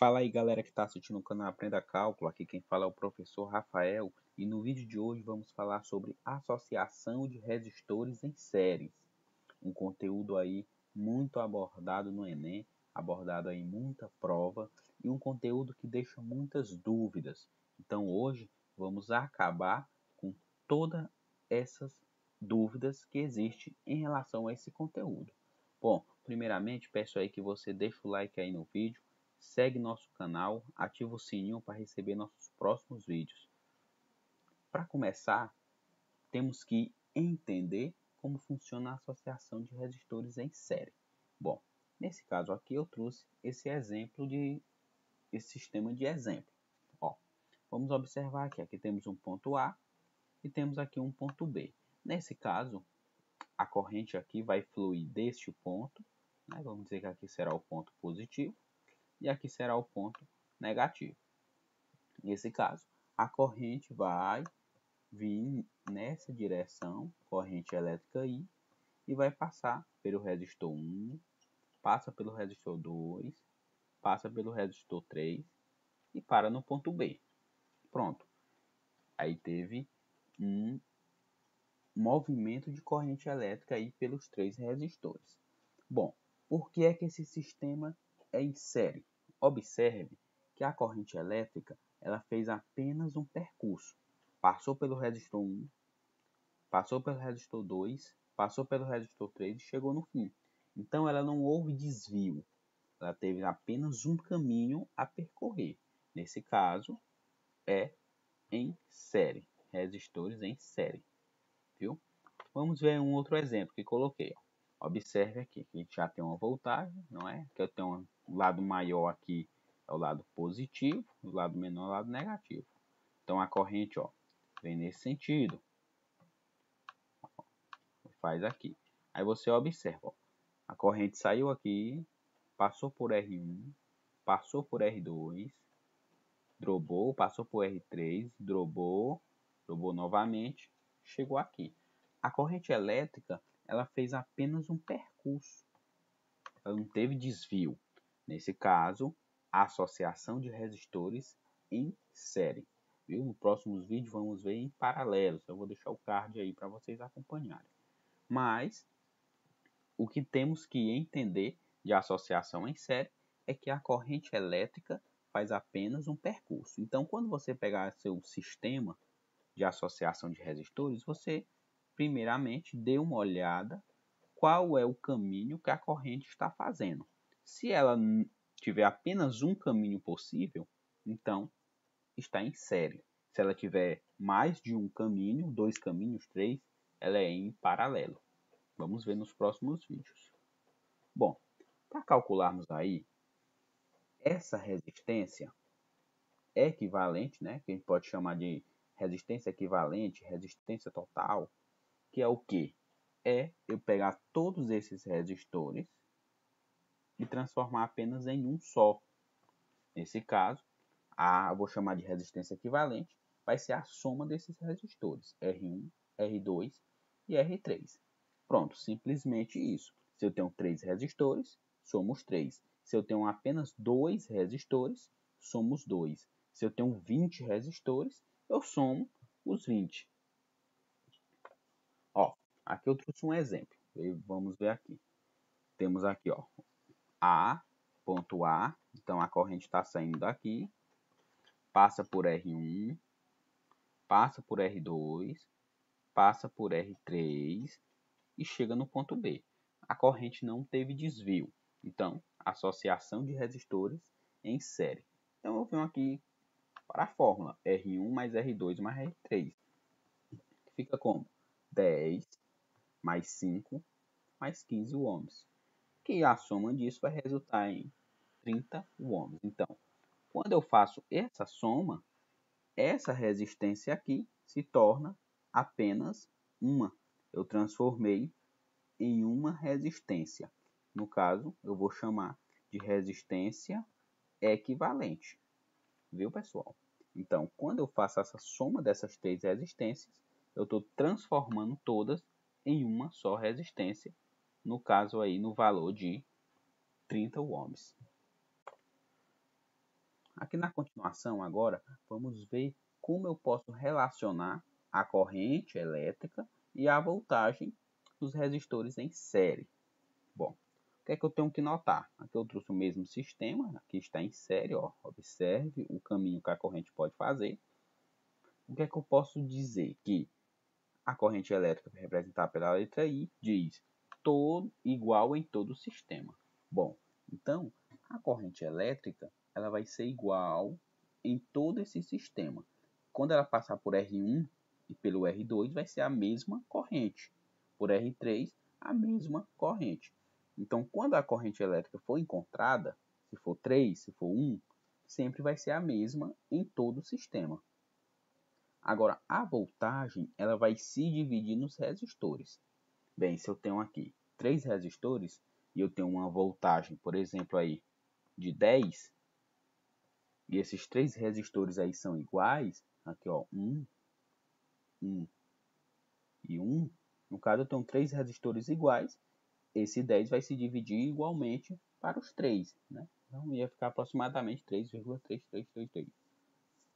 Fala aí galera que está assistindo o canal Aprenda Cálculo, aqui quem fala é o professor Rafael e no vídeo de hoje vamos falar sobre associação de resistores em séries. Um conteúdo aí muito abordado no Enem, abordado aí em muita prova e um conteúdo que deixa muitas dúvidas. Então hoje vamos acabar com todas essas dúvidas que existem em relação a esse conteúdo. Bom, primeiramente peço aí que você deixe o like aí no vídeo. Segue nosso canal, ativa o sininho para receber nossos próximos vídeos. Para começar, temos que entender como funciona a associação de resistores em série. Bom, nesse caso aqui eu trouxe esse sistema de exemplo. Ó, vamos observar aqui, aqui temos um ponto A e temos aqui um ponto B. Nesse caso, a corrente aqui vai fluir deste ponto, né? Vamos dizer que aqui será o ponto positivo. E aqui será o ponto negativo. Nesse caso, a corrente vai vir nessa direção, corrente elétrica I, e vai passar pelo resistor 1, passa pelo resistor 2, passa pelo resistor 3 e para no ponto B. Pronto. Aí teve um movimento de corrente elétrica aí pelos três resistores. Bom, por que é que esse sistema é em série? Observe que a corrente elétrica ela fez apenas um percurso. Passou pelo resistor 1, passou pelo resistor 2, passou pelo resistor 3 e chegou no fim. Então ela não houve desvio. Ela teve apenas um caminho a percorrer. Nesse caso, é em série. Resistores em série. Viu? Vamos ver um outro exemplo que coloquei. Observe aqui que a gente já tem uma voltagem, não é? Que eu tenho um lado maior aqui é o lado positivo, o lado menor é o lado negativo. Então a corrente, ó, vem nesse sentido. Faz aqui. Aí você observa, ó, a corrente saiu aqui, passou por R1, passou por R2, drobou, passou por R3, drobou novamente, chegou aqui. A corrente elétrica, ela fez apenas um percurso. Ela não teve desvio. Nesse caso, a associação de resistores em série. Viu? No próximos vídeos vamos ver em paralelos. Eu vou deixar o card aí para vocês acompanharem. Mas, o que temos que entender de associação em série é que a corrente elétrica faz apenas um percurso. Então, quando você pegar seu sistema de associação de resistores, você primeiramente dê uma olhada qual é o caminho que a corrente está fazendo. Se ela tiver apenas um caminho possível, então está em série. Se ela tiver mais de um caminho, 2 caminhos, 3, ela é em paralelo. Vamos ver nos próximos vídeos. Bom, para calcularmos aí, essa resistência é equivalente, né, que a gente pode chamar de resistência equivalente, resistência total, que é o quê? É eu pegar todos esses resistores e transformar apenas em um só. Nesse caso, eu vou chamar de resistência equivalente, vai ser a soma desses resistores, R1, R2 e R3. Pronto, simplesmente isso. Se eu tenho 3 resistores, somos 3. Se eu tenho apenas 2 resistores, somos 2. Se eu tenho 20 resistores, eu somo os 20. Ó, aqui eu trouxe um exemplo. Vamos ver aqui. Temos aqui, ó, ponto A. Então a corrente está saindo daqui, passa por R1, passa por R2, passa por R3 e chega no ponto B. A corrente não teve desvio. Então, associação de resistores em série. Então eu venho aqui para a fórmula R1 mais R2 mais R3. Fica como 10 mais 5 mais 15 ohms. Que a soma disso vai resultar em 30 ohms. Então, quando eu faço essa soma, essa resistência aqui se torna apenas uma. Eu transformei em uma resistência. No caso, eu vou chamar de resistência equivalente. Viu, pessoal? Então, quando eu faço essa soma dessas três resistências, eu estou transformando todas em uma só resistência. No caso aí, no valor de 30 ohms. Aqui na continuação agora, vamos ver como eu posso relacionar a corrente elétrica e a voltagem dos resistores em série. Bom, o que é que eu tenho que notar? Aqui eu trouxe o mesmo sistema, aqui está em série, ó. Observe o caminho que a corrente pode fazer. O que é que eu posso dizer? Que a corrente elétrica representada pela letra I diz todo igual em todo o sistema. Bom, então a corrente elétrica ela vai ser igual em todo esse sistema. Quando ela passar por R1 e pelo R2 vai ser a mesma corrente. Por R3 a mesma corrente. Então quando a corrente elétrica for encontrada, se for 3, se for 1, sempre vai ser a mesma em todo o sistema. Agora, a voltagem ela vai se dividir nos resistores. Bem, se eu tenho aqui 3 resistores e eu tenho uma voltagem, por exemplo, aí de 10, e esses 3 resistores aí são iguais, aqui ó, 1 e 1, no caso eu tenho 3 resistores iguais, esse 10 vai se dividir igualmente para os 3, né? Então ia ficar aproximadamente 3,3333,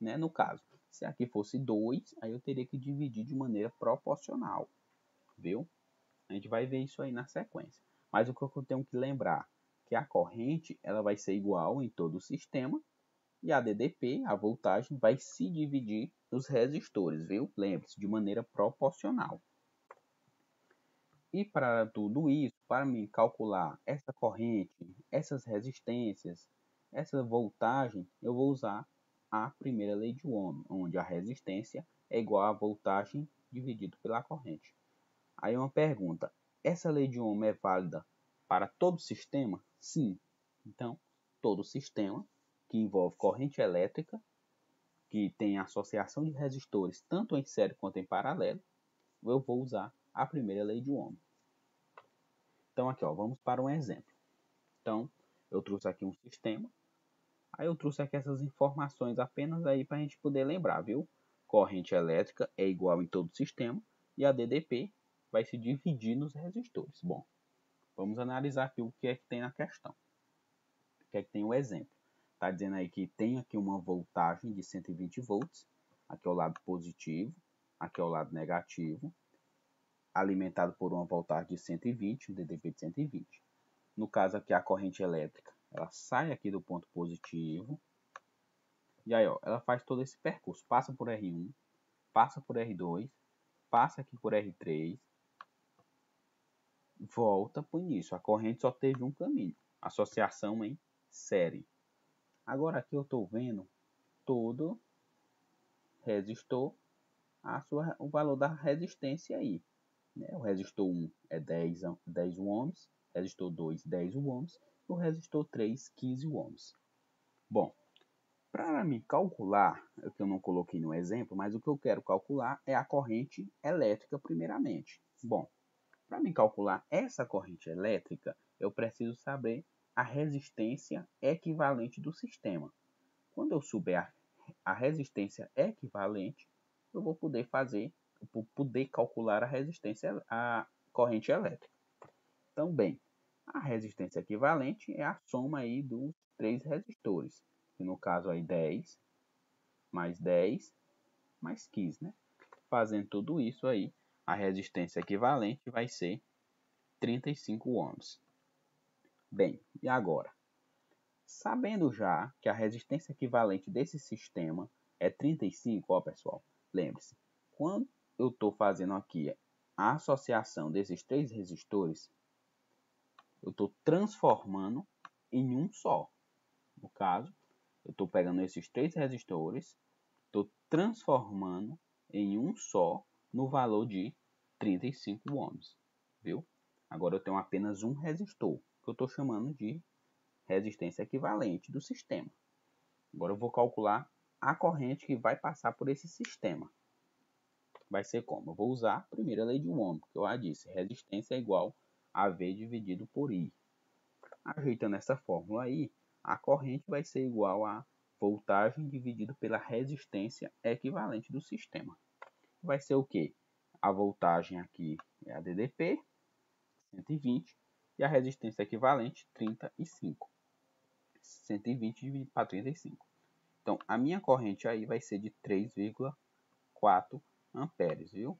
né? No caso, se aqui fosse 2, aí eu teria que dividir de maneira proporcional, viu? A gente vai ver isso aí na sequência. Mas o que eu tenho que lembrar? Que a corrente ela vai ser igual em todo o sistema e a DDP, a voltagem, vai se dividir nos resistores, viu? Lembre-se, de maneira proporcional. E para tudo isso, para me calcular essa corrente, essas resistências, essa voltagem, eu vou usar a primeira lei de Ohm, onde a resistência é igual à voltagem dividido pela corrente. Aí uma pergunta, essa lei de Ohm é válida para todo sistema? Sim. Então, todo sistema que envolve corrente elétrica, que tem associação de resistores tanto em série quanto em paralelo, eu vou usar a primeira lei de Ohm. Então aqui, ó, vamos para um exemplo. Então, eu trouxe aqui um sistema. Aí eu trouxe aqui essas informações apenas aí para a gente poder lembrar, viu? Corrente elétrica é igual em todo o sistema e a DDP vai se dividir nos resistores. Bom, vamos analisar aqui o que é que tem na questão. O que é que tem o exemplo? Está dizendo aí que tem aqui uma voltagem de 120 volts. Aqui é o lado positivo, aqui é o lado negativo, alimentado por uma voltagem de 120, um DDP de 120. No caso aqui, a corrente elétrica, ela sai aqui do ponto positivo. E aí, ó, ela faz todo esse percurso. Passa por R1, passa por R2, passa aqui por R3, volta para o início. A corrente só teve um caminho. Associação em série. Agora aqui eu estou vendo todo resistor, o valor da resistência aí. Né? O resistor 1 é 10 ohms, resistor 2, 10 ohms, e o resistor 3, 15 ohms. Bom, para me calcular, é o que eu não coloquei no exemplo, mas o que eu quero calcular é a corrente elétrica primeiramente. Bom, para me calcular essa corrente elétrica, eu preciso saber a resistência equivalente do sistema. Quando eu souber a resistência equivalente, eu vou poder calcular a resistência, a corrente elétrica. Então, bem, a resistência equivalente é a soma aí dos 3 resistores, que no caso aí 10 mais 15, né? Fazendo tudo isso aí, a resistência equivalente vai ser 35 ohms. Bem, e agora? Sabendo já que a resistência equivalente desse sistema é 35, ó pessoal, lembre-se, quando eu estou fazendo aqui a associação desses 3 resistores, eu estou transformando em um só. No caso, eu estou pegando esses 3 resistores, estou transformando em um só no valor de 35 ohms, viu? Agora eu tenho apenas um resistor, que eu estou chamando de resistência equivalente do sistema. Agora eu vou calcular a corrente que vai passar por esse sistema. Vai ser como? Eu vou usar a primeira lei de Ohm, que eu já disse, resistência é igual a V dividido por I. Ajeitando essa fórmula aí, a corrente vai ser igual a voltagem dividido pela resistência equivalente do sistema. Vai ser o quê? A voltagem aqui é a DDP, 120, e a resistência equivalente, 35. 120 dividido para 35. Então, a minha corrente aí vai ser de 3,4 amperes, viu?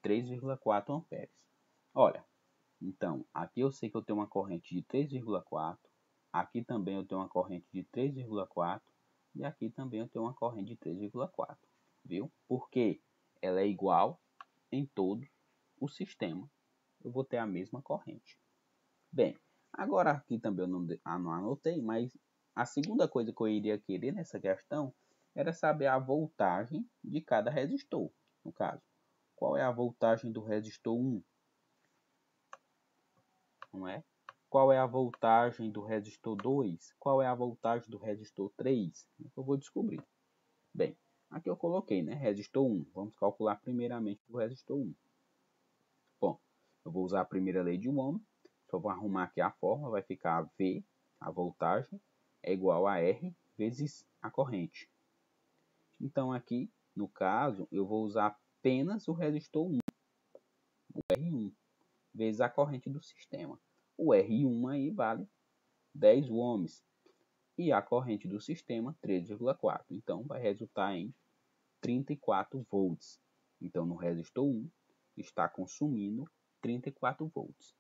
3,4 amperes. Olha, então, aqui eu sei que eu tenho uma corrente de 3,4, aqui também eu tenho uma corrente de 3,4 e aqui também eu tenho uma corrente de 3,4, viu? Porque ela é igual em todo o sistema, eu vou ter a mesma corrente. Bem, agora aqui também eu não anotei, mas a segunda coisa que eu iria querer nessa questão era saber a voltagem de cada resistor. No caso, qual é a voltagem do resistor 1? Não é? Qual é a voltagem do resistor 2? Qual é a voltagem do resistor 3? Eu vou descobrir. Bem, aqui eu coloquei, né? Resistor 1. Vamos calcular primeiramente o resistor 1. Bom, eu vou usar a primeira lei de Ohm. Só vou arrumar aqui a forma. Vai ficar V, a voltagem, é igual a R vezes a corrente. Então aqui, no caso, eu vou usar apenas o resistor 1, o R1, vezes a corrente do sistema. O R1 aí vale 10 ohms e a corrente do sistema 3,4. Então vai resultar em 34 volts. Então no resistor 1 está consumindo 34 volts.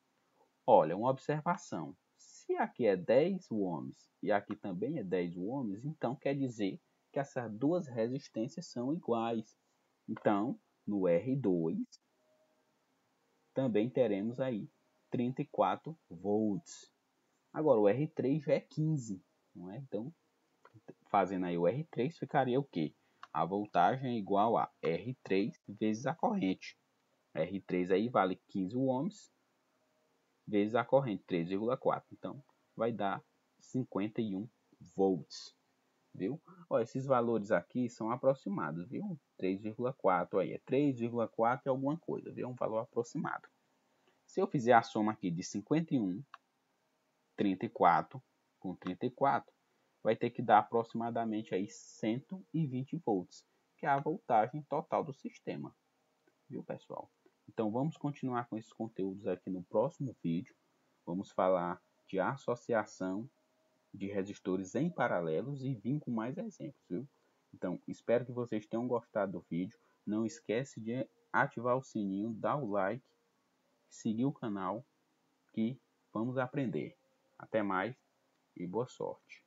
Olha, uma observação. Se aqui é 10 ohms e aqui também é 10 ohms, então quer dizer que essas duas resistências são iguais. Então, no R2 também teremos aí 34 volts. Agora o R3 já é 15, não é? Então, fazendo aí o R3, ficaria o quê? A voltagem é igual a R3 vezes a corrente. R3 aí vale 15 ohms vezes a corrente, 3,4. Então, vai dar 51 volts, viu? Ó, esses valores aqui são aproximados, viu? 3,4 aí, é 3,4 e alguma coisa, viu? Um valor aproximado. Se eu fizer a soma aqui de 51, 34 com 34, vai ter que dar aproximadamente aí 120 volts, que é a voltagem total do sistema, viu, pessoal? Então, vamos continuar com esses conteúdos aqui no próximo vídeo. Vamos falar de associação de resistores em paralelos e vim com mais exemplos, viu? Então, espero que vocês tenham gostado do vídeo. Não esquece de ativar o sininho, dar o like, seguir o canal, que vamos aprender. Até mais e boa sorte.